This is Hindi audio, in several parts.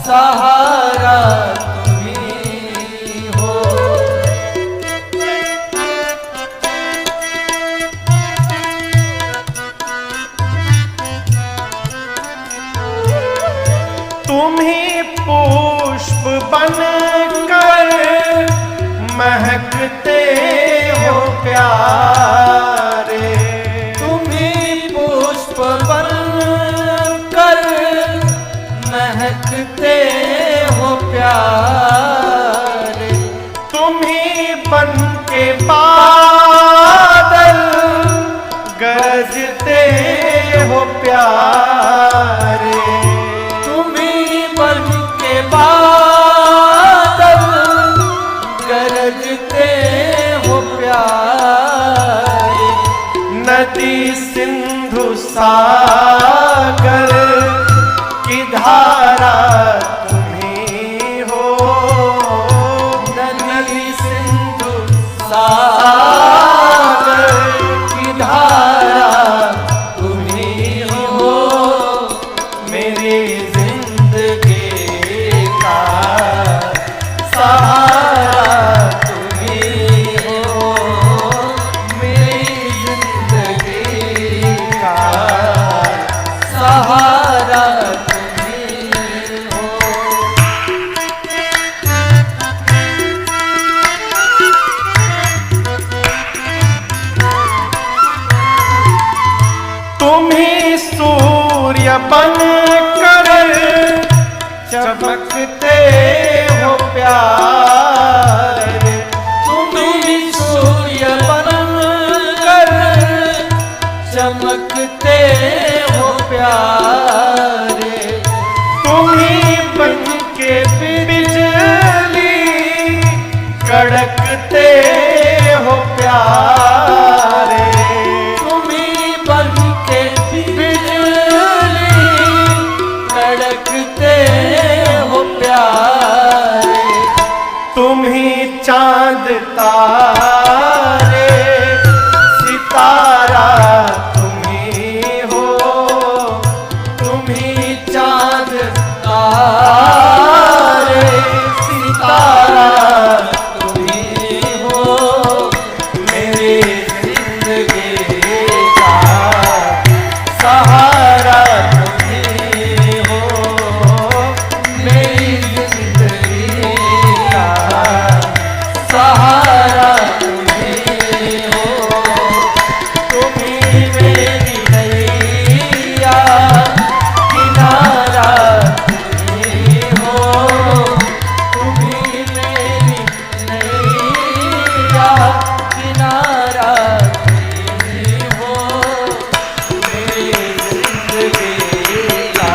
सहारा तुम्ही हो। तुम्ही पुष्प बनकर महकते हो प्यारे, तुम्ही पुष्प बनकर महकते हो प्यारे, तुम्ही बन के बादल गरजते हो प्यारे, तुम्ही बन के बादल गरजते हो प्यारे। नदी सिंधु सागर की धारा तुम्ही हो, नदी सिंधु सागर की धारा तुम्ही हो। मेरी जिंदगी का सहारा तुम्ही हो, मेरी जिंदगी का सहारा तुम्ही हो। तुम्ही सूर्य बनकर चमकते हो प्यारे, तुम्ही सूर्य बनकर चमकते हो प्यारे, तुम्ही बन के बिजली कड़कते हो प्यारे, तुम्ही बन के बिजली कड़कते हो प्यारे। तुम्ही चांद तारे सितारा तुम्ही हो, तुम्ही चांद तारे सितारा तुम्ही हो। मेरी जिंदगी का सहारा तुम्ही हो, मेरी जिंदगी का सहारा तुम्ही हो। तुम्ही मेरी नैया किनारा तुम्ही हो, तुम्ही मेरी नैया किनारा तुम्ही हो। मेरी जिंदगी का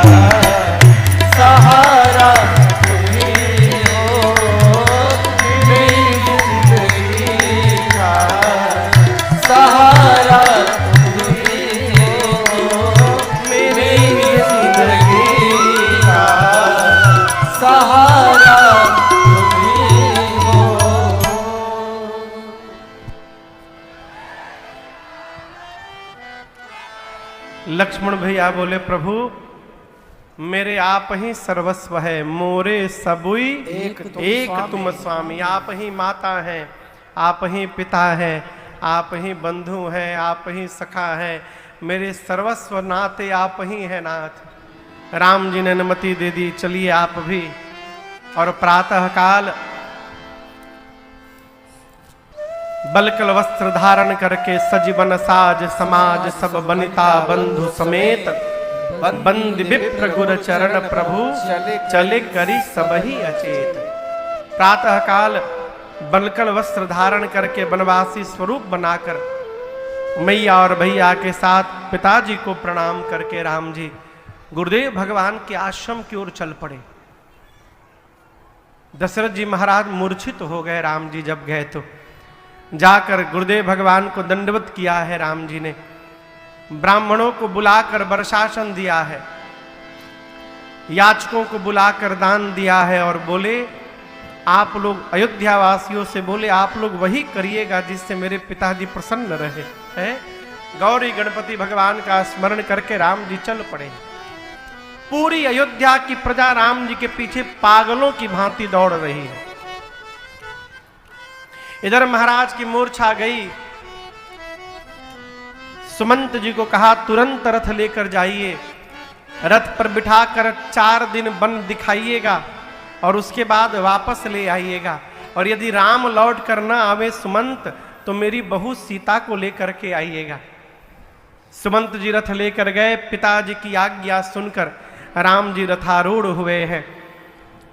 सहारा तुम्ही हो, मेरी जिंदगी का सहारा तुम्ही हो, मेरी जिंदगी का सहारा तुम्ही हो। लक्ष्मण भैया बोले प्रभु मेरे आप ही सर्वस्व है, मोरे सबुई एक तुम स्वामी। आप ही माता हैं, आप ही पिता हैं, आप ही बंधु हैं, आप ही सखा हैं, मेरे सर्वस्व नाते आप ही हैं नाथ। राम जी ने अनुमति दे दी, चलिए आप भी। और प्रातः काल बलकल वस्त्र धारण करके सजीवन साज समाज सब बनिता बंधु समेत बंद विप्र गुर चरण प्रभु चले करी सबही अचेत। प्रातः काल बलकल वस्त्र धारण करके वनवासी स्वरूप बनाकर मैया और भैया के साथ पिताजी को प्रणाम करके राम जी गुरुदेव भगवान के आश्रम की ओर चल पड़े। दशरथ जी महाराज मूर्छित हो गए। राम जी जब गए तो जाकर गुरुदेव भगवान को दंडवत किया है। राम जी ने ब्राह्मणों को बुलाकर वर्षासन दिया है, याचकों को बुलाकर दान दिया है और बोले आप लोग अयोध्या वासियों से बोले आप लोग वही करिएगा जिससे मेरे पिताजी प्रसन्न रहे हैं। गौरी गणपति भगवान का स्मरण करके राम जी चल पड़े। पूरी अयोध्या की प्रजा राम जी के पीछे पागलों की भांति दौड़ रही है। इधर महाराज की मूर्छा गई। सुमंत जी को कहा तुरंत रथ लेकर जाइए, रथ पर बिठाकर 4 दिन वन दिखाइएगा और उसके बाद वापस ले आइएगा। और यदि राम लौट कर न आवे सुमंत, तो मेरी बहू सीता को लेकर के आइएगा। सुमंत जी रथ लेकर गए। पिताजी की आज्ञा सुनकर राम जी रथारूढ़ हुए हैं।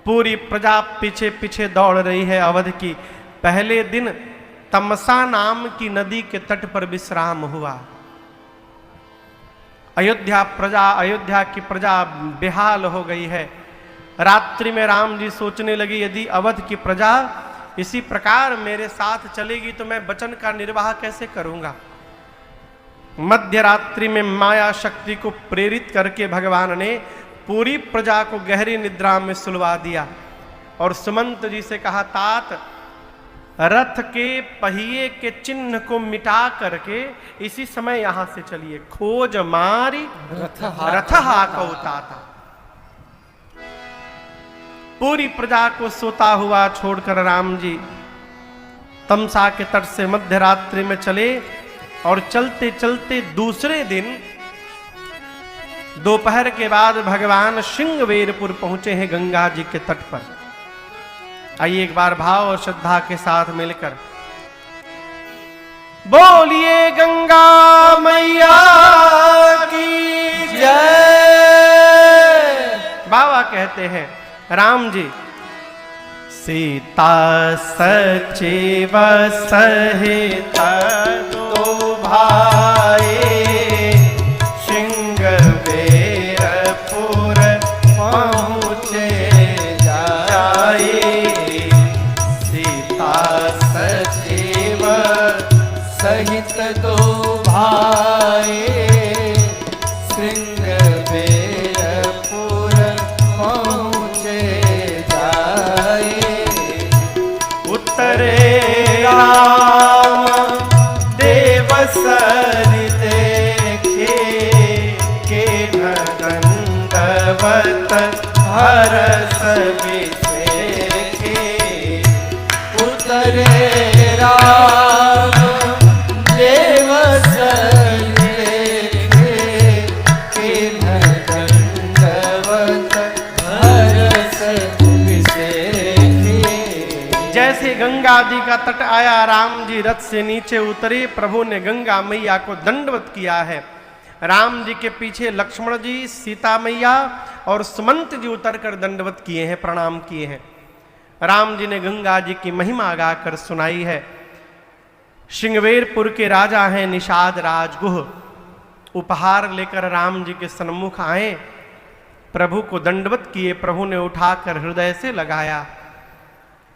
पूरी प्रजा पीछे पीछे दौड़ रही है अवध की। पहले दिन तमसा नाम की नदी के तट पर विश्राम हुआ। अयोध्या की प्रजा बेहाल हो गई है। रात्रि में राम जी सोचने लगी, यदि अवध की प्रजा इसी प्रकार मेरे साथ चलेगी तो मैं वचन का निर्वाह कैसे करूंगा। मध्य रात्रि में माया शक्ति को प्रेरित करके भगवान ने पूरी प्रजा को गहरी निद्रा में सुलवा दिया और सुमंत जी से कहा, तात रथ के पहिए के चिन्ह को मिटा करके इसी समय यहां से चलिए। खोज मारी रथ हाकौ ताता। पूरी प्रजा को सोता हुआ छोड़कर राम जी तमसा के तट से मध्य रात्रि में चले और चलते चलते दूसरे दिन दोपहर के बाद भगवान श्रृंगवेरपुर पहुंचे हैं गंगा जी के तट पर। आइए एक बार भाव और श्रद्धा के साथ मिलकर बोलिए गंगा मैया की जय। बाबा कहते हैं राम जी सीता सचिव सहित दो भाई श्रृंगवेरपुर पहुँचे जाए। सीता सचिव सहित दो भाई श्रृंगवेरपुर पहुँचे जाए। उत्तरे राम देवसर देखे के दंडवत हरस विसेखे। उतरे राम देवसर देखे दंडवत हरस विसेखे। जैसे गंगा जी का तट आया, राम जी रथ से नीचे उतरे। प्रभु ने गंगा मैया को दंडवत किया है। राम जी के पीछे लक्ष्मण जी, सीता मैया और सुमंत जी उतरकर दंडवत किए हैं, प्रणाम किए हैं। राम जी ने गंगा जी की महिमा गाकर सुनाई है। श्रृंगवेरपुर के राजा हैं निषाद राजगुह। उपहार लेकर राम जी के सन्मुख आए, प्रभु को दंडवत किए। प्रभु ने उठाकर हृदय से लगाया।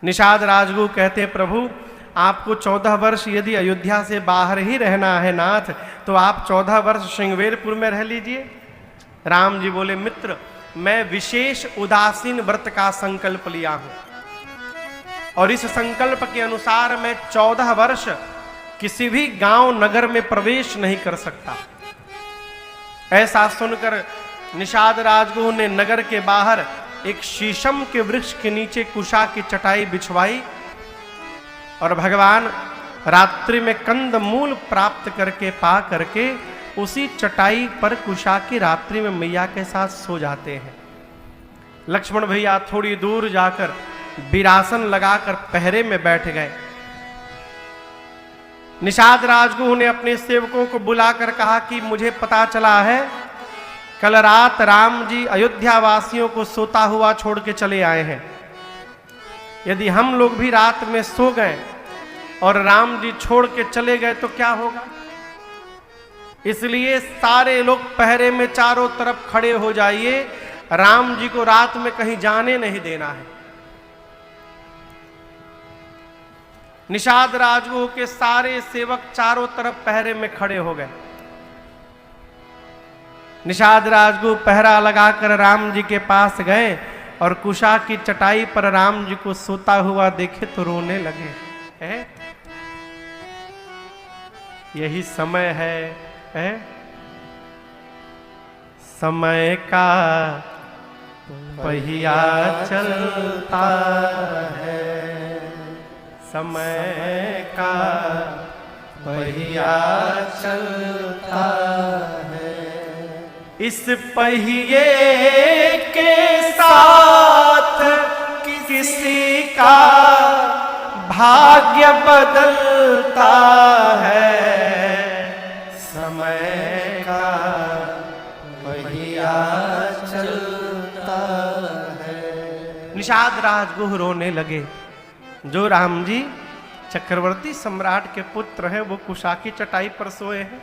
निषाद राजगुह कहते, प्रभु आपको 14 वर्ष यदि अयोध्या से बाहर ही रहना है नाथ, तो आप 14 वर्ष श्रृंगवेरपुर में रह लीजिए। राम जी बोले, मित्र मैं विशेष उदासीन व्रत का संकल्प लिया हूं और इस संकल्प के अनुसार मैं 14 वर्ष किसी भी गांव नगर में प्रवेश नहीं कर सकता। ऐसा सुनकर निषाद राजगुह ने नगर के बाहर एक शीशम के वृक्ष के नीचे कुशा की चटाई बिछवाई और भगवान रात्रि में कंद मूल प्राप्त करके पा करके उसी चटाई पर कुशा की रात्रि में मैया के साथ सो जाते हैं। लक्ष्मण भैया थोड़ी दूर जाकर विरासन लगाकर पहरे में बैठ गए। निषाद राजगुह ने अपने सेवकों को बुलाकर कहा कि मुझे पता चला है कल रात राम जी अयोध्या वासियों को सोता हुआ छोड़ के चले आए हैं। यदि हम लोग भी रात में सो गए और राम जी छोड़ के चले गए तो क्या होगा। इसलिए सारे लोग पहरे में चारों तरफ खड़े हो जाइए, राम जी को रात में कहीं जाने नहीं देना है। निषाद राजगुह के सारे सेवक चारों तरफ पहरे में खड़े हो गए। निषाद राजगुह पहरा लगाकर राम जी के पास गए और कुशा की चटाई पर राम जी को सोता हुआ देखे तो रोने लगे। है? यही समय है? समय का पहिया चलता है, समय का पहिया चलता है। इस पहिए के साथ किसी का भाग्य बदलता है, समय का पहिया चलता है। निषाद राजगुह रोने लगे। जो राम जी चक्रवर्ती सम्राट के पुत्र हैं, वो कुशा की चटाई पर सोए हैं।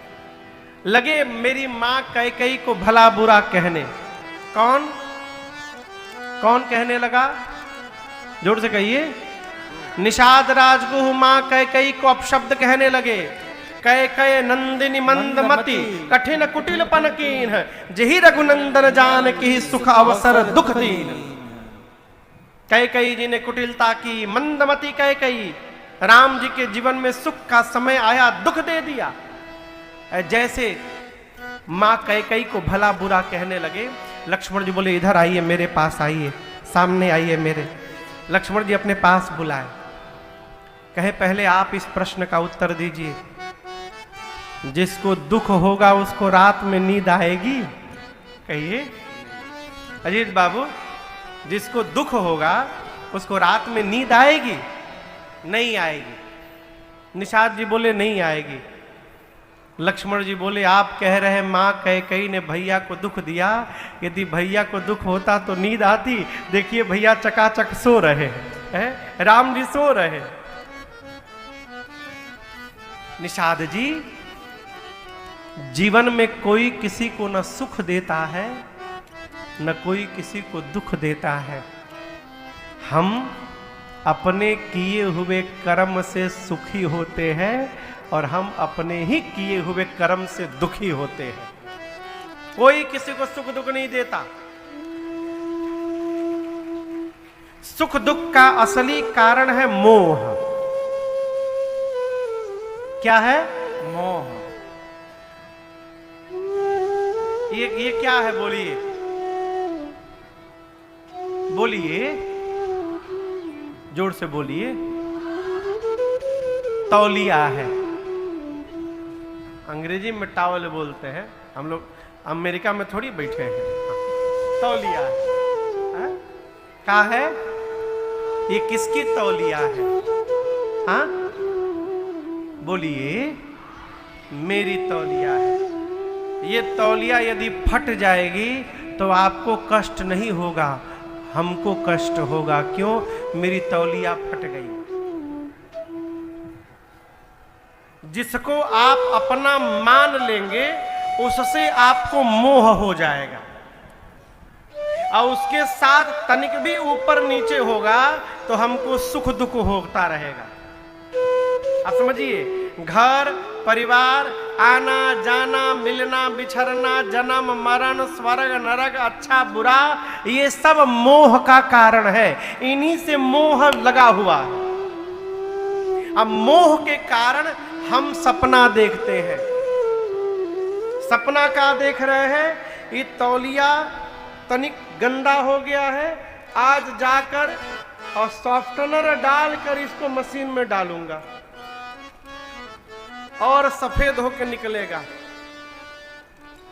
लगे मेरी मां कैकेयी को भला बुरा कहने। कौन कौन कहने लगा? जोर से कहिए। निषाद राजगुह मां कैकेयी को अपशब्द कहने लगे। कैकेय नंदिनी मंदमती कठिन कुटिलपन कीन, जही रघुनंदन जान की सुख अवसर दुख दीन। कैकेयी जी ने कुटिलता की, मंदमती कैकेयी राम जी के जीवन में सुख का समय आया, दुख दे दिया। जैसे मां कैकेयी को भला बुरा कहने लगे, लक्ष्मण जी बोले इधर आइए, मेरे पास आइए, सामने आइए मेरे। लक्ष्मण जी अपने पास बुलाए, कहे पहले आप इस प्रश्न का उत्तर दीजिए, जिसको दुख होगा उसको रात में नींद आएगी? कहिए अजीत बाबू, जिसको दुख होगा उसको रात में नींद आएगी? नहीं आएगी। निषाद जी बोले नहीं आएगी। लक्ष्मण जी बोले आप कह रहे हैं मां कैकेयी ने भैया को दुख दिया, यदि भैया को दुख होता तो नींद आती। देखिए भैया चकाचक सो रहे हैं, राम जी सो रहे। निषाद जी, जीवन में कोई किसी को न सुख देता है न कोई किसी को दुख देता है। हम अपने किए हुए कर्म से सुखी होते हैं और हम अपने ही किए हुए कर्म से दुखी होते हैं। कोई किसी को सुख दुख नहीं देता। सुख दुख का असली कारण है मोह। क्या है? मोह। ये क्या है? बोलिए बोलिए, जोर से बोलिए। तौलिया है। अंग्रेजी में टावल बोलते हैं, हम लोग अमेरिका में थोड़ी बैठे हैं। तौलिया है। क्या है? ये किसकी तौलिया है? हाँ बोलिए। मेरी तौलिया है। ये तौलिया यदि फट जाएगी तो आपको कष्ट नहीं होगा, हमको कष्ट होगा। क्यों? मेरी तौलिया फट गई। जिसको आप अपना मान लेंगे उससे आपको मोह हो जाएगा, और उसके साथ तनिक भी ऊपर नीचे होगा तो हमको सुख दुख होता रहेगा। आप समझिए, घर परिवार, आना जाना, मिलना बिछड़ना, जन्म मरण, स्वर्ग नरक, अच्छा बुरा, ये सब मोह का कारण है। इन्हीं से मोह लगा हुआ है। अब मोह के कारण हम सपना देखते हैं। सपना क्या देख रहे हैं? ये तौलिया तनिक गंदा हो गया है, आज जाकर और सॉफ्टनर डालकर इसको मशीन में डालूंगा और सफेद होकर निकलेगा।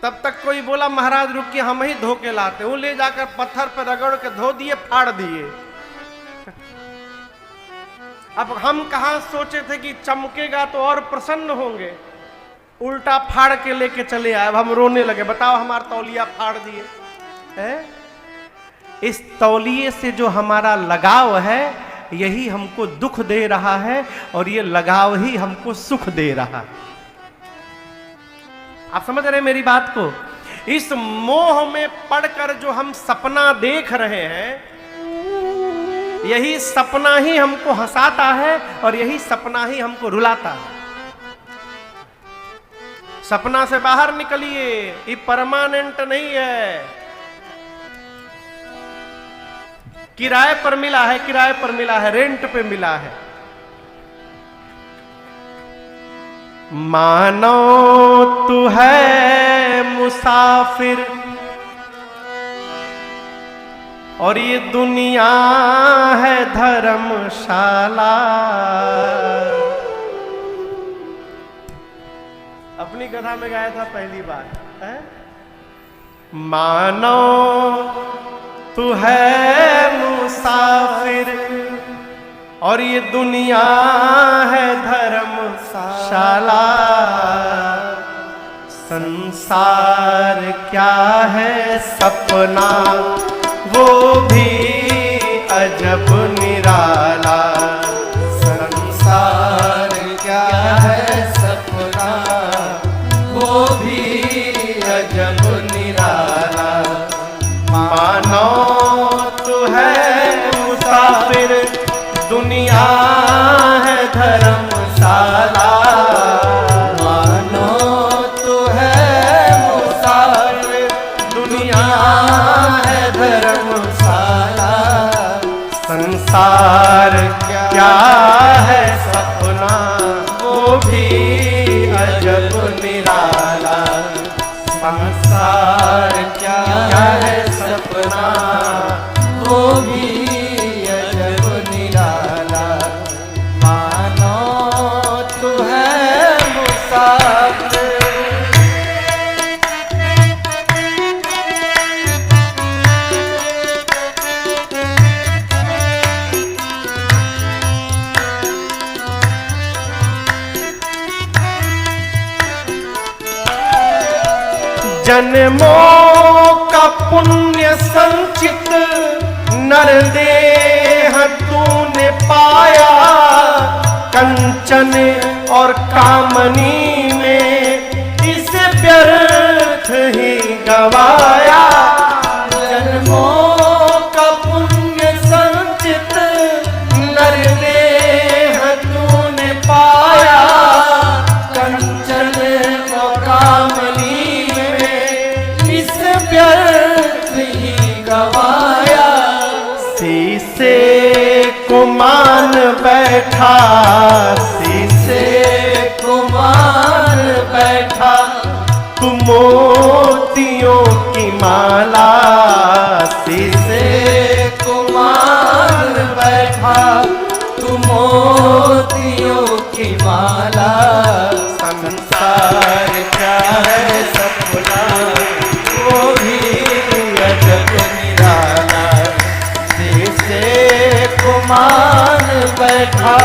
तब तक कोई बोला महाराज रुकिए, हम ही धो के लाते। वो ले जाकर पत्थर पर रगड़ के धो दिए, फाड़ दिए। अब हम कहां सोचे थे कि चमकेगा तो और प्रसन्न होंगे, उल्टा फाड़ के लेके चले आए। अब हम रोने लगे, बताओ हमारा तौलिया फाड़ दिए है। इस तौलिए से जो हमारा लगाव है यही हमको दुख दे रहा है, और ये लगाव ही हमको सुख दे रहा है। आप समझ रहे हैं मेरी बात को? इस मोह में पड़कर जो हम सपना देख रहे हैं, यही सपना ही हमको हंसाता है और यही सपना ही हमको रुलाता है। सपना से बाहर निकलिए, ये परमानेंट नहीं है। किराए पर मिला है, किराए पर मिला है, रेंट पे मिला है। मानो तू है मुसाफिर और ये दुनिया है धर्मशाला। अपनी कथा में गाया था पहली बार है? मानो तू है मुसाफिर और ये दुनिया है धर्मशाला। संसार क्या है सपना वो भी अजब निराला। संसार क्या है सपना वो भी अजब निराला। मानो तू है मुसाफिर दुनिया है धर्मशाला। मानो तू है मुसाफिर दुनिया है धर्मशाला। संसार क्या है सपना वो भी अजब निराला। संसार क्या है सपना वो भी अजब निराला। मानो तू है मुसाफिर। जन्मों का पुण्य संचित नरदेह तूने पाया। कंचन और कामनी में इसे व्यर्थ ही गवाया। जन्मों का पुण्य संचित नरदेह तूने पाया। कंचन और कामनी व्यर्थ ही गवाया। शीशे को मान बैठा, शीशे को मान बैठा तू मोतियों की माला। शीशे को मान बैठा तू मोतियों की माला। संसार क्या है सपना वो भी अजब निराला। शीशे को मान बैठा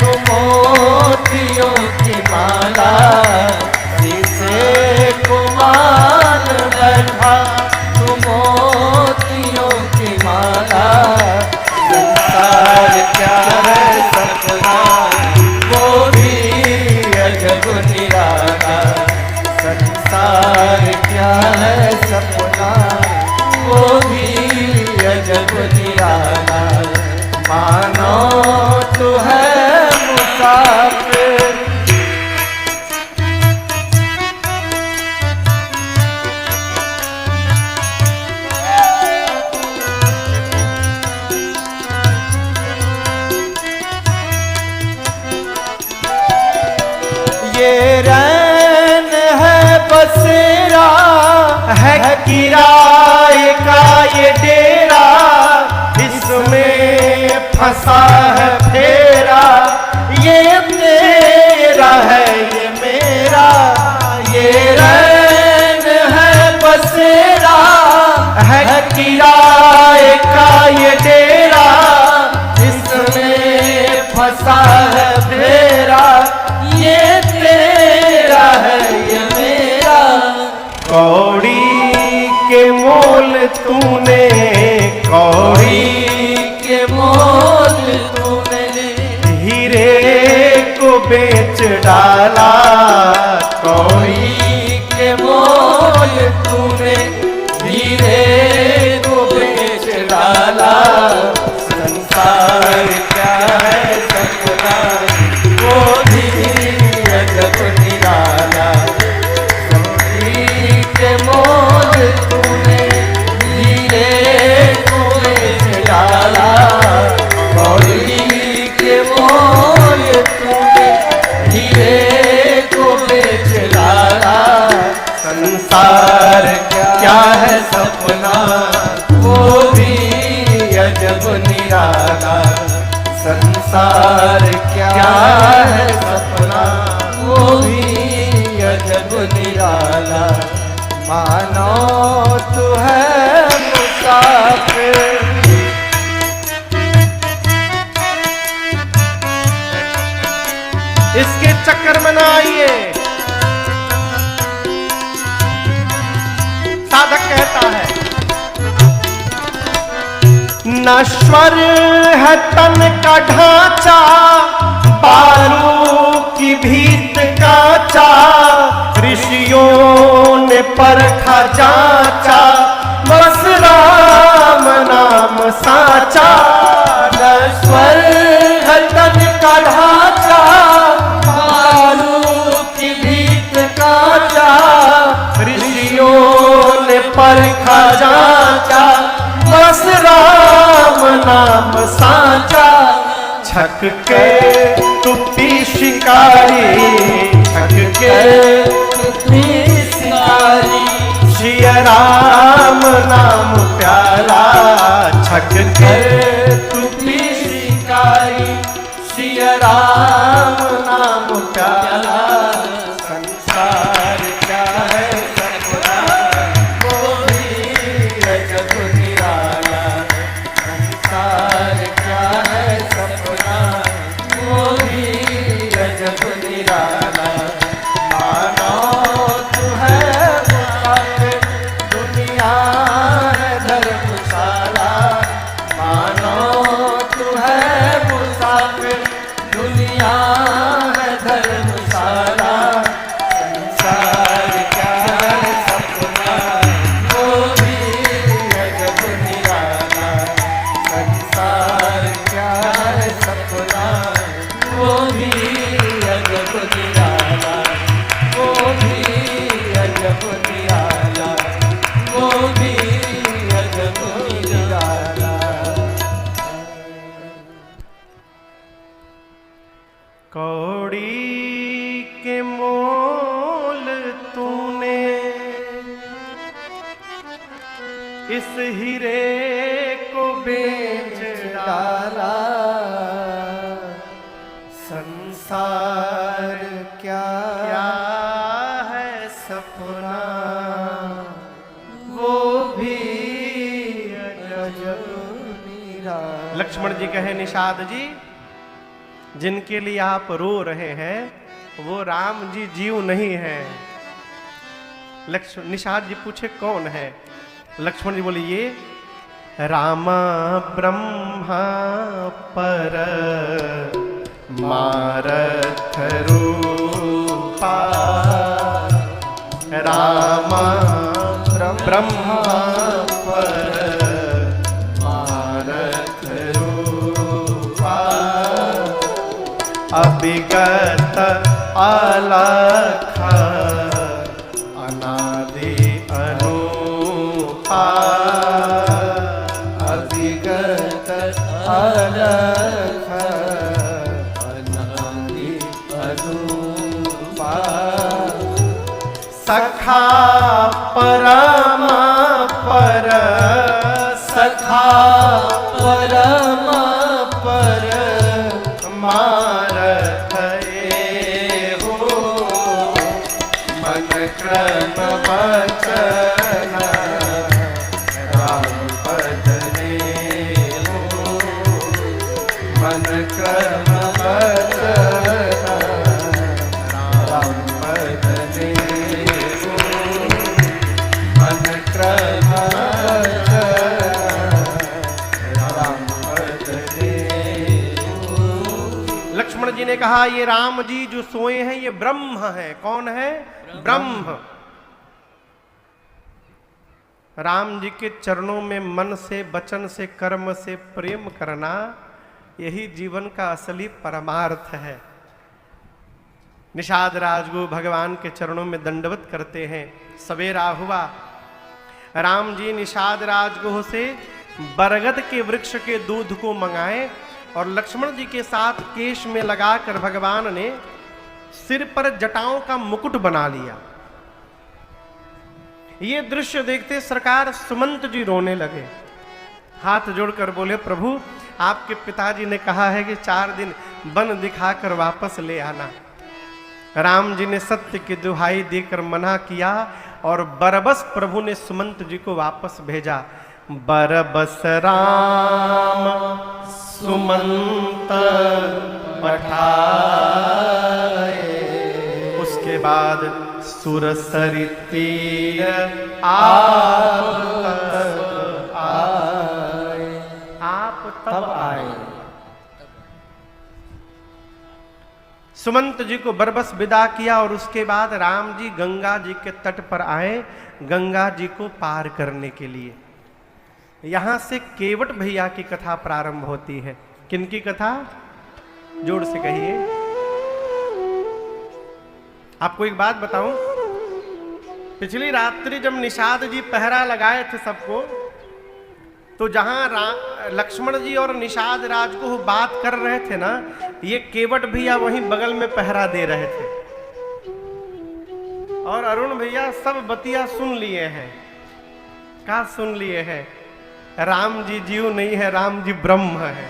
तू मोतियों की माला। शीशे को मान बैठा तू मोतियों की माला। संसार क्या है सपना वो भी अजब निराला। संसार क्या है सपना वो भी अजब निराला। मानो तू है मुसाफिर। ये रैन है बसेरा है किराए का ये डेरा। इसमें फंसा है फेरा, ये तेरा है ये मेरा। ये रैन है बसेरा है किराए का ये डेरा। इसमें फंसा है फेरा, ये तेरा है ये मेरा। कौड़ी के मोल तूने निराला, संसार क्या है सपना, वो भी अजब निराला। मानो तू है मुसाफिर। इसके चक्कर में ना आइए। साधक कहता है नश्वर है तन का ढांचा, बालू की भीत कांचा, ऋषियों ने परखा जांचा, बस राम नाम साचा। नश्वर है तन का ढांचा, बालू की भीत कांचा, ऋषियों ने परखा जांचा, बस राम नाम साचा। छक के तुपी शिकारी, छक के तुपी शिकारी, श्री राम नाम प्यारा। छक के तुपी शिकारी, श्री राम नाम प्यारा। संसार क्या है सपना, वो भी अजब निराला। संसार क्या है सपना, वो भी अजब निराला। मानो तू है मुसाफिर, दुनिया है धर्मशाला। मानो तू है मुसाफिर, दुनिया है धर्मशाला। संसार क्या है सपना, वो भी अजब निराला। संसार क्या है सपना, वो भी अजब निराला। वो भी अजब निराला, वो भी अजब निराला। कौड़ी के मोल तूने इस हीरे को बेच डाला। संसार क्या क्या है सपना, वो भी अजब निराला। लक्ष्मण जी कहे निषाद जी, जिनके लिए आप रो रहे हैं वो राम जी जीव नहीं है। निषाद जी पूछे कौन है? लक्ष्मण जी बोले ये रामा ब्रह्मा पर मारथ रूपा। रामा ब्रह्मा पर मारथ रूपा। अभिगत अलख अनादि अनूपा। अभिगत अलख अनादि अनूपा। सखा परमा पर सखा परम पर मारथ हो। मन क्रम वचन राम पद हो। मन क्रम वचन राम पद हो। मन क्रम लक्ष्मण जी ने कहा ये राम जी जो सोए हैं ये ब्रह्म है। कौन है? ब्रह्म। राम जी के चरणों में मन से, वचन से, कर्म से प्रेम करना यही जीवन का असली परमार्थ है। निषाद राजगुरु भगवान के चरणों में दंडवत करते हैं। सवेरा हुआ, राम जी निषाद राजगुरु से बरगद के वृक्ष के दूध को मंगाए और लक्ष्मण जी के साथ केश में लगाकर भगवान ने सिर पर जटाओं का मुकुट बना लिया। ये दृश्य देखते सरकार सुमंत जी रोने लगे, हाथ जोड़कर बोले प्रभु आपके पिताजी ने कहा है कि 4 दिन वन दिखाकर वापस ले आना। राम जी ने सत्य की दुहाई देकर मना किया और बरबस प्रभु ने सुमंत जी को वापस भेजा। बरबस राम सुमंत पठाए, उसके बाद सुरसरी तीर आप तब आए। सुमंत जी को बरबस विदा किया और उसके बाद राम जी गंगा जी के तट पर आए, गंगा जी को पार करने के लिए। यहां से केवट भैया की कथा प्रारंभ होती है। किनकी कथा? जोर से कहिए। आपको एक बात बताऊं, पिछली रात्रि जब निषाद जी पहरा लगाए थे सबको, तो जहां लक्ष्मण जी और निषाद राज को बात कर रहे थे ना, ये केवट भैया वहीं बगल में पहरा दे रहे थे और अरुण भैया सब बतिया सुन लिए हैं। क्या सुन लिए हैं? राम जी जीव नहीं है, राम जी ब्रह्म है।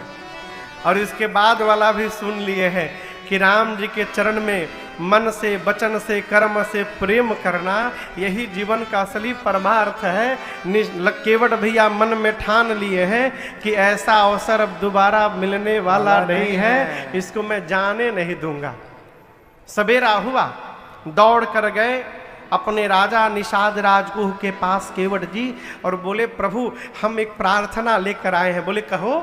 और इसके बाद वाला भी सुन लिए हैं कि राम जी के चरण में मन से, वचन से, कर्म से प्रेम करना, यही जीवन का असली परमार्थ है। केवट भैया मन में ठान लिए हैं कि ऐसा अवसर अब दोबारा मिलने वाला नहीं है, इसको मैं जाने नहीं दूंगा। सवेरा हुआ, दौड़ कर गए अपने राजा निषाद राजगुह के पास केवट जी और बोले, प्रभु हम एक प्रार्थना लेकर आए हैं। बोले कहो।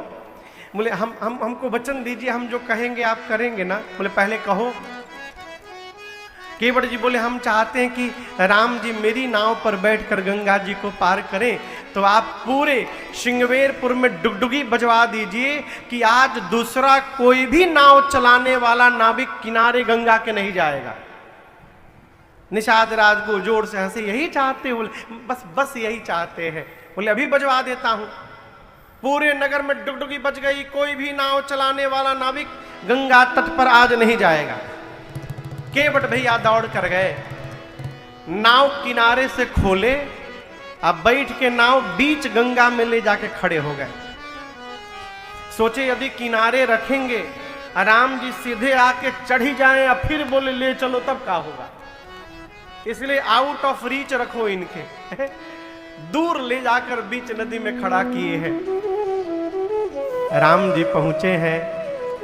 बोले हमको वचन दीजिए, हम जो कहेंगे आप करेंगे ना। बोले पहले कहो। केवट जी बोले, हम चाहते हैं कि राम जी मेरी नाव पर बैठकर गंगा जी को पार करें, तो आप पूरे सिंगवेरपुर में डुगडुगी बजवा दीजिए कि आज दूसरा कोई भी नाव चलाने वाला नाविक किनारे गंगा के नहीं जाएगा। निषाद राज को जोर से हंसे, यही चाहते हो? बोले बस यही चाहते हैं। बोले अभी बजवा देता हूं। पूरे नगर में डुगडुगी बज गई, कोई भी नाव चलाने वाला नाविक गंगा तट पर आज नहीं जाएगा। केवट भैया दौड़ कर गए, नाव किनारे से खोले, अब बैठ के नाव बीच गंगा में ले जाके खड़े हो गए। सोचे यदि किनारे रखेंगे, राम जी सीधे आके चढ़ी जाएं और फिर बोले ले चलो, तब क्या होगा। इसलिए आउट ऑफ रीच रखो इनके। दूर ले जाकर बीच नदी में खड़ा किए हैं। राम जी पहुंचे हैं,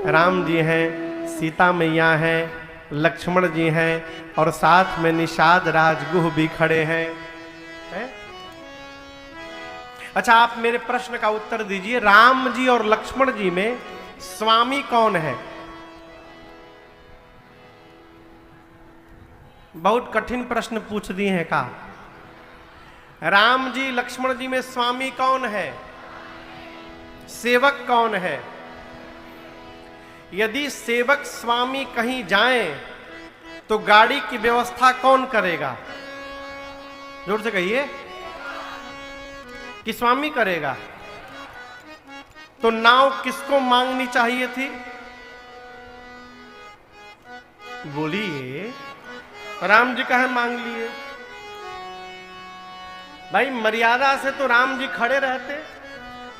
राम जी हैं, सीता मैया हैं, लक्ष्मण जी हैं और साथ में निषाद राजगुह भी खड़े हैं। अच्छा, आप मेरे प्रश्न का उत्तर दीजिए, राम जी और लक्ष्मण जी में स्वामी कौन है? बहुत कठिन प्रश्न पूछ दिए हैं का। राम जी लक्ष्मण जी में स्वामी कौन है? सेवक कौन है? यदि सेवक स्वामी कहीं जाए तो गाड़ी की व्यवस्था कौन करेगा? जोर से कहिए कि स्वामी करेगा। तो नाव किसको मांगनी चाहिए थी? बोलिए। राम जी कहे मांग लिए। भाई मर्यादा से तो राम जी खड़े रहते,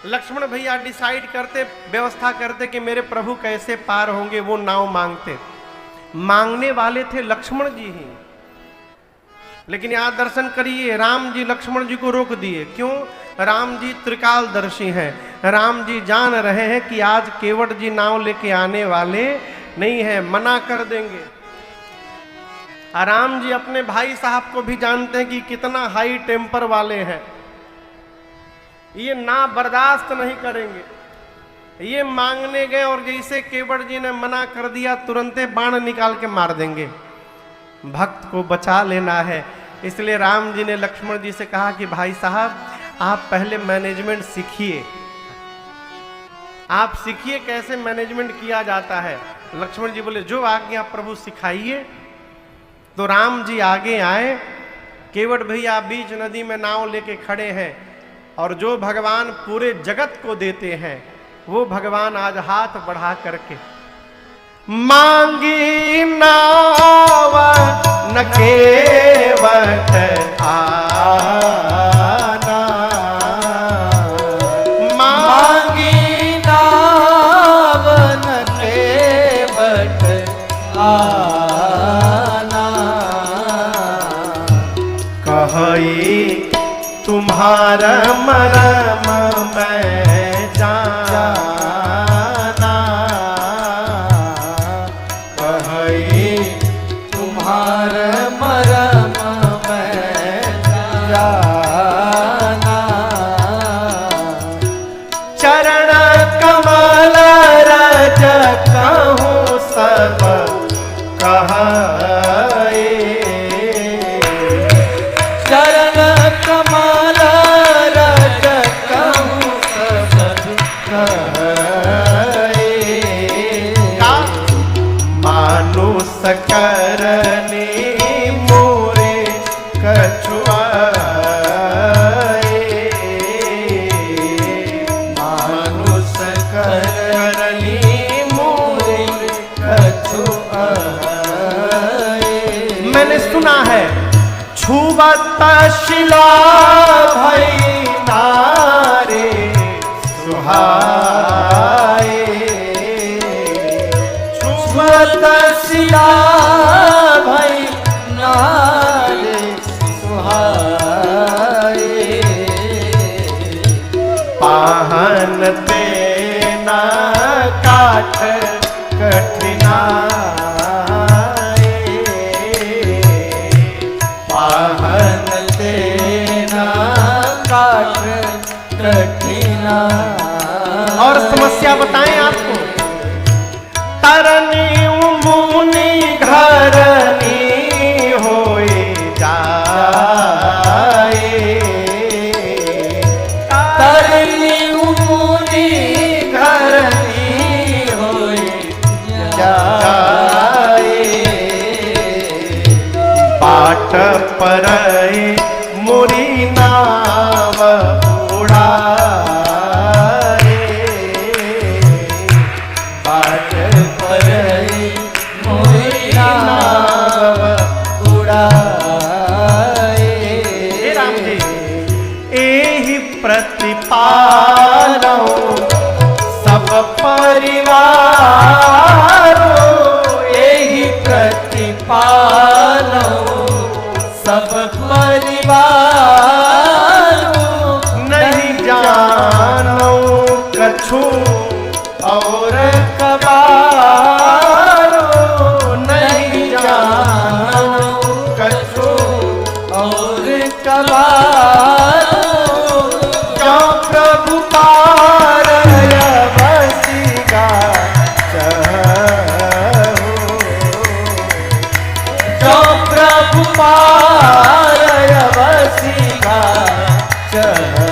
लक्ष्मण भैया डिसाइड करते, व्यवस्था करते कि मेरे प्रभु कैसे पार होंगे, वो नाव मांगते। मांगने वाले थे लक्ष्मण जी ही, लेकिन यहां दर्शन करिए, राम जी लक्ष्मण जी को रोक दिए। क्यों? राम जी त्रिकालदर्शी हैं। राम जी जान रहे हैं कि आज केवट जी नाव लेके आने वाले नहीं है, मना कर देंगे। राम जी अपने भाई साहब को भी जानते हैं कि कितना हाई टेम्पर वाले हैं, ये ना बर्दाश्त नहीं करेंगे। ये मांगने गए और जैसे केवट जी ने मना कर दिया, तुरंते बाण निकाल के मार देंगे। भक्त को बचा लेना है, इसलिए राम जी ने लक्ष्मण जी से कहा कि भाई साहब आप पहले मैनेजमेंट सीखिए, आप सीखिए कैसे मैनेजमेंट किया जाता है। लक्ष्मण जी बोले जो आज्ञा प्रभु सिखाइए। तो राम जी आगे आए, केवट भैया बीच नदी में नाव लेके खड़े हैं और जो भगवान पूरे जगत को देते हैं वो भगवान आज हाथ बढ़ा करके मांगी नाव न केवट आना, मांगी नाव तुम्हारा मरम मैं जाना, कहीं तुम्हारे मरम में जाना। चरण कमल रज कहूँ सब कहे, चरण कमल रज कहूँ सब कहे। मानुष करनी मोरे कछुआए, मानुष करनी मोरे कछुआए। मैंने सुना है छुबत शिला भई नारे सुहाए, छुबत शिला भई नारे सुहाए। पाहन तेना काठ कठिनाए, पाहन तेना काठ कठिना। और समस्या बताएं आपको, तरनी मुनि घरनी होए जाए, तरनी मुनि घरनी होए जाए। पाट परए मुरी नाव उड़ाए, पाट परए मोरी नाव उड़ाए। हे राम जी, एहि प्रतिपालो सब परिवारो, एहि प्रतिपालो सब परिवारो। नहीं जानो कछु और कबारो, नहीं जानो कछु और कबारो। जो प्रभु पारय बसिगा चहु, जो प्रभु पारय बसिगा चहु।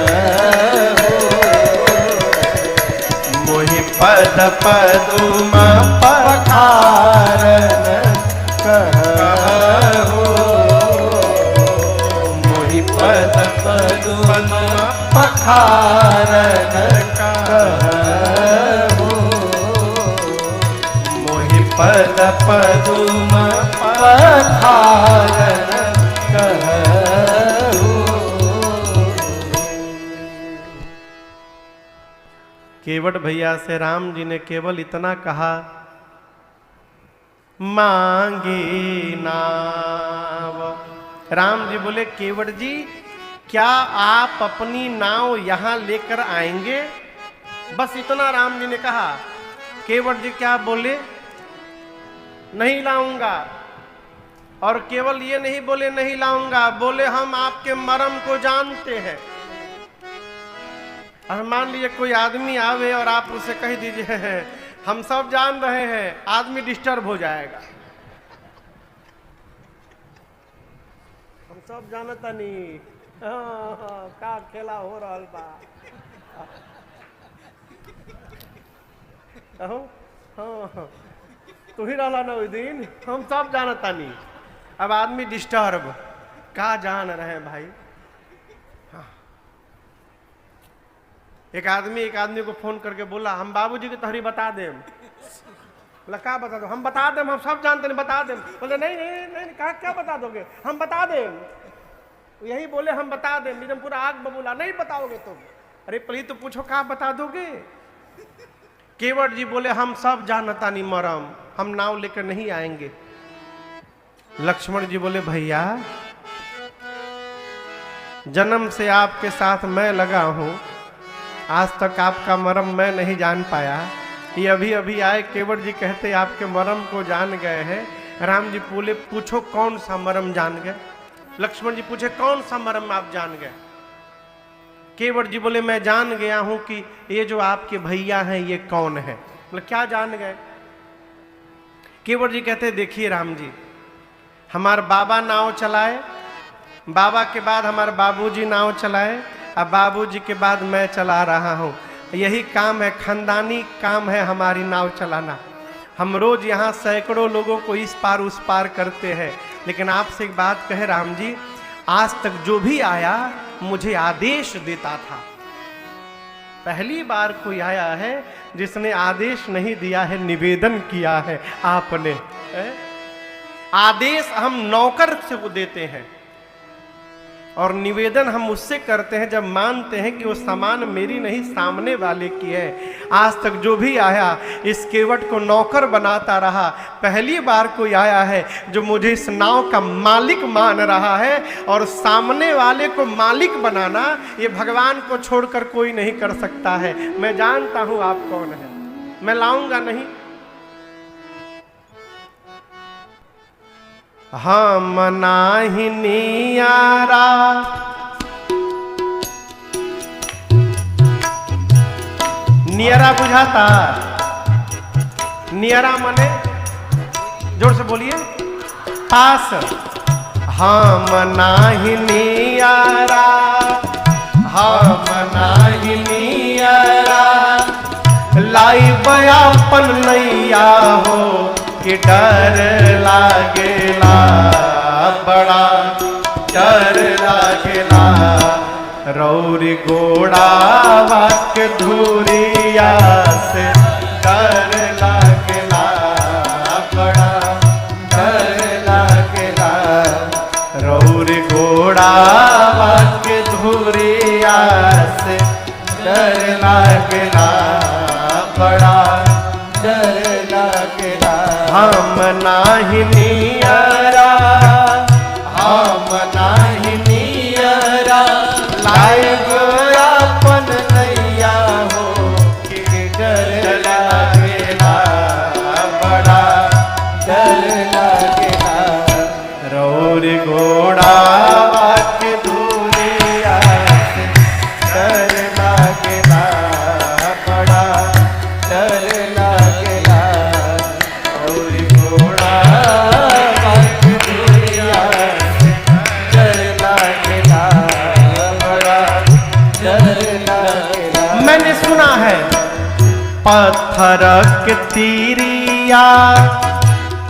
मोहि पद पदुम पठारन कहु, मोहि पद पदुम पठारन कहु। मोहि पद पदुम पठारन कहु। केवट भैया से राम जी ने केवल इतना कहा, मांगी नाव। राम जी बोले, केवट जी क्या आप अपनी नाव यहां लेकर आएंगे? बस इतना राम जी ने कहा। केवट जी क्या बोले? नहीं लाऊंगा। और केवल ये नहीं बोले नहीं लाऊंगा, बोले हम आपके मरम को जानते हैं। और मान लीजिए कोई आदमी आवे और आप उसे कह दीजिए हम सब जान रहे हैं, आदमी डिस्टर्ब हो जाएगा। हम सब जानता नहीं का खेला हो रहा बा। हाँ तू ही रहला ना उस दिन, हम सब जानता नहीं। अब आदमी डिस्टर्ब का जान रहे भाई। एक आदमी को फोन करके बोला, हम बाबूजी की तहरी बता दें। बोला क्या बता दो? हम बता दें, हम सब जानते नहीं, बता दें। बोले नहीं नहीं नहीं, नहीं क्या बता दोगे? हम बता दें। यही बोले हम बता दें। एकदम पूरा आग बबूला, नहीं बताओगे तुम? अरे पहले तो पूछो क्या बता दोगे? केवट जी बोले हम सब जानता नहीं मरम, हम नाव लेकर नहीं आएंगे। लक्ष्मण जी बोले भैया जन्म से आपके साथ मैं लगा हूं, आज तक आपका मरम मैं नहीं जान पाया। ये अभी अभी आए केवट जी कहते आपके मरम को जान गए हैं। राम जी बोले पूछो कौन सा मरम जान गए। लक्ष्मण जी पूछे कौन सा मरम आप जान गए। केवट जी बोले मैं जान गया हूं कि ये जो आपके भैया हैं ये कौन है। बोले क्या जान गए। केवट जी कहते देखिए राम जी, हमारे बाबा नाव चलाए, बाबा के बाद हमारे बाबूजी नाव चलाए, अब बाबूजी के बाद मैं चला रहा हूं। यही काम है, खानदानी काम है हमारी नाव चलाना। हम रोज यहाँ सैकड़ों लोगों को इस पार उस पार करते हैं। लेकिन आपसे एक बात कहे राम जी, आज तक जो भी आया मुझे आदेश देता था। पहली बार कोई आया है जिसने आदेश नहीं दिया है, निवेदन किया है आपने। आदेश हम नौकर से वो देते हैं और निवेदन हम उससे करते हैं जब मानते हैं कि वो सामान मेरी नहीं सामने वाले की है। आज तक जो भी आया इस केवट को नौकर बनाता रहा। पहली बार कोई आया है जो मुझे इस नाव का मालिक मान रहा है, और सामने वाले को मालिक बनाना ये भगवान को छोड़कर कोई नहीं कर सकता है। मैं जानता हूं आप कौन है, मैं लाऊंगा नहीं। हम नाही नियारा नियरा बुझाता। नियरा मने जोर से बोलिए पास। हम नाही नियारा, हम नाही नियरा, लाई बयापन नैया हो कि डर लागेला, बड़ा डर लागेला। रौरी गोड़ा वाक धूरिया से डर लागेला, बड़ा डर लागेला। रौरी गोड़ा वाक धूरिया से डर लागेला, बड़ा डर लागेला। हम नाही नियरा, हम नाही नियरा, लाइब अपन नैया हो कि डर लागेला, बड़ा डर लागेला। रौर घोड़ा वाके धूरिया से डर लागेला, बड़ा डर लागेला। रौर घोड़ा वाके धूरिया से डर लागेला, बड़ा डर लागेला। मैंने सुना है पत्थर के तीरिया,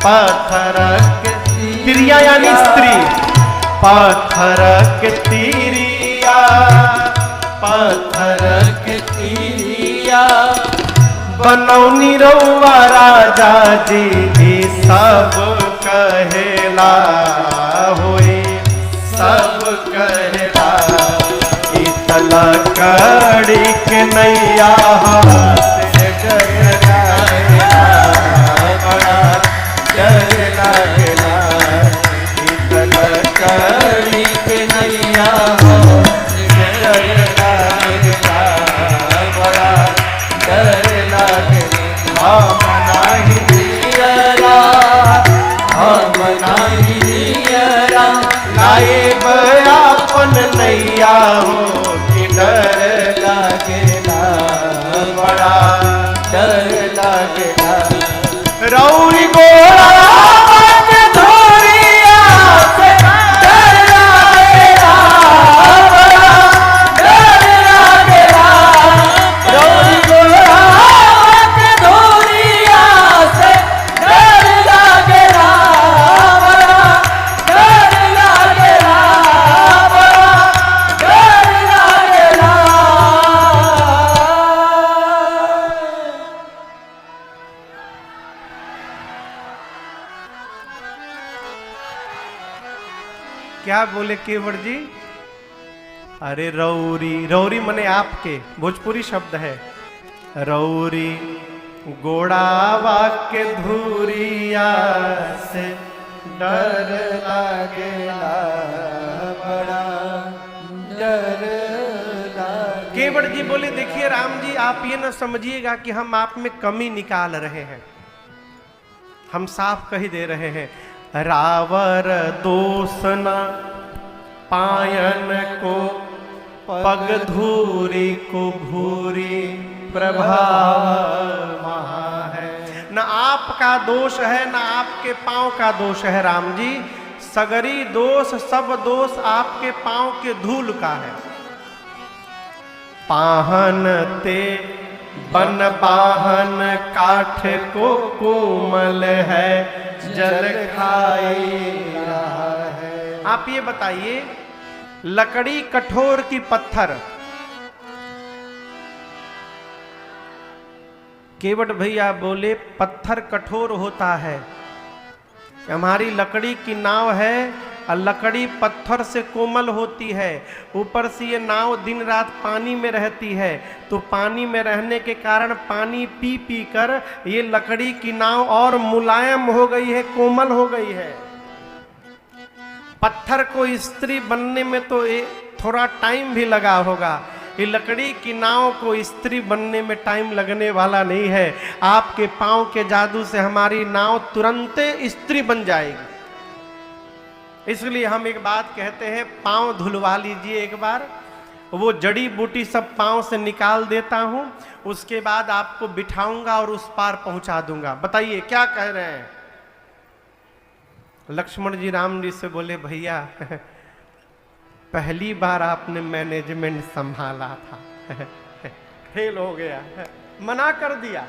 पत्थर के तीरिया यानी स्त्री, पत्थर के तीरिया, पत्थर के तीरिया, बनौनी रउआ राजा जी सब कहेला होई, सब कहेला। इतल कड़ी के नैया से डर लागेला, बड़ा डर लागेला। इतल कड़ी के नैया से डर लागेला, बड़ा डर लागेला। हम नाही नियरा, हम नाही नियरा, लाइब अपन नैया हो कि डर लागेला, बड़ा डर लागेला। रौरी गोरा के धोरिया से डर लागेला, बड़ा डर लागेला। रौरी गोरा के धोरिया से डर लागेला, बड़ा डर लागेला, बड़ा डर लागेला। क्या बोले केवट जी? अरे रौरी, रौरी मने आपके, भोजपुरी शब्द है। रौरी गोड़ावा के धूरिया से डर लागेला, बड़ा डर लागे। केवट जी बोले देखिए राम जी, आप ये न समझिएगा कि हम आप में कमी निकाल रहे हैं, हम साफ कही दे रहे हैं, रावर दोष न पायन को, पग धूरी को भूरी प्रभाव महा है। न आपका दोष है न आपके पांव का दोष है राम जी, सगरी दोष सब दोष आपके पांव के धूल का है। पाहन ते बन बाहन काठ को कोमल है, जल खाई रहा है। आप ये बताइए, लकड़ी कठोर की पत्थर, केवट भैया बोले पत्थर कठोर होता है, हमारी लकड़ी की नाव है और लकड़ी पत्थर से कोमल होती है, ऊपर से ये नाव दिन रात पानी में रहती है, तो पानी में रहने के कारण पानी पी पी कर ये लकड़ी की नाव और मुलायम हो गई है, कोमल हो गई है। पत्थर को स्त्री बनने में तो थोड़ा टाइम भी लगा होगा, ये लकड़ी की नाव को स्त्री बनने में टाइम लगने वाला नहीं है। आपके पांव के जादू से हमारी नाव तुरंत स्त्री बन जाएगी। इसलिए हम एक बात कहते हैं, पांव धुलवा लीजिए एक बार, वो जड़ी बूटी सब पांव से निकाल देता हूं, उसके बाद आपको बिठाऊंगा और उस पार पहुंचा दूंगा। बताइए क्या कह रहे हैं? लक्ष्मण जी राम जी से बोले भैया पहली बार आपने मैनेजमेंट संभाला था, फेल हो गया, मना कर दिया।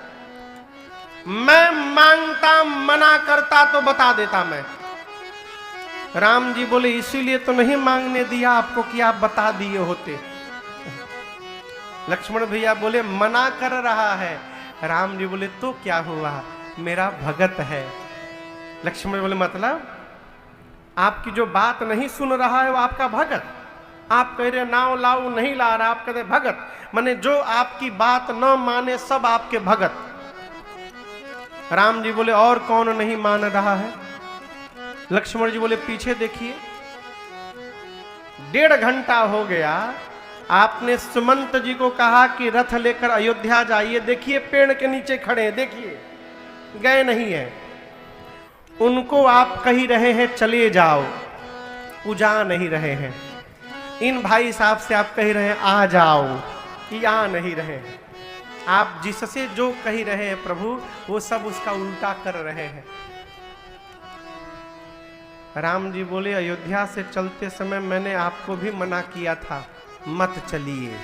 मैं मांगता मना करता तो बता देता मैं। राम जी बोले इसीलिए तो नहीं मांगने दिया आपको कि आप बता दिए होते। लक्ष्मण भैया बोले मना कर रहा है। राम जी बोले तो क्या हुआ, मेरा भगत है। लक्ष्मण बोले मतलब आपकी जो बात नहीं सुन रहा है वो आपका भगत। आप कह रहे नाव लाओ नहीं ला रहा, आप कहते भगत, माने जो आपकी बात न माने सब आपके भगत। राम जी बोले और कौन नहीं मान रहा है? लक्ष्मण जी बोले पीछे देखिए, 1.5 घंटा हो गया, आपने सुमंत जी को कहा कि रथ लेकर अयोध्या जाइए, देखिए पेड़ के नीचे खड़े, देखिए गए नहीं है। उनको आप कही रहे हैं चले जाओ, वो जा नहीं रहे हैं। इन भाई साहब से आप कह रहे हैं आ जाओ, कि आ नहीं रहे हैं। आप जिससे जो कही रहे हैं प्रभु, वो सब उसका उल्टा कर रहे हैं। राम जी बोले अयोध्या से चलते समय मैंने आपको भी मना किया था, मत चलिए।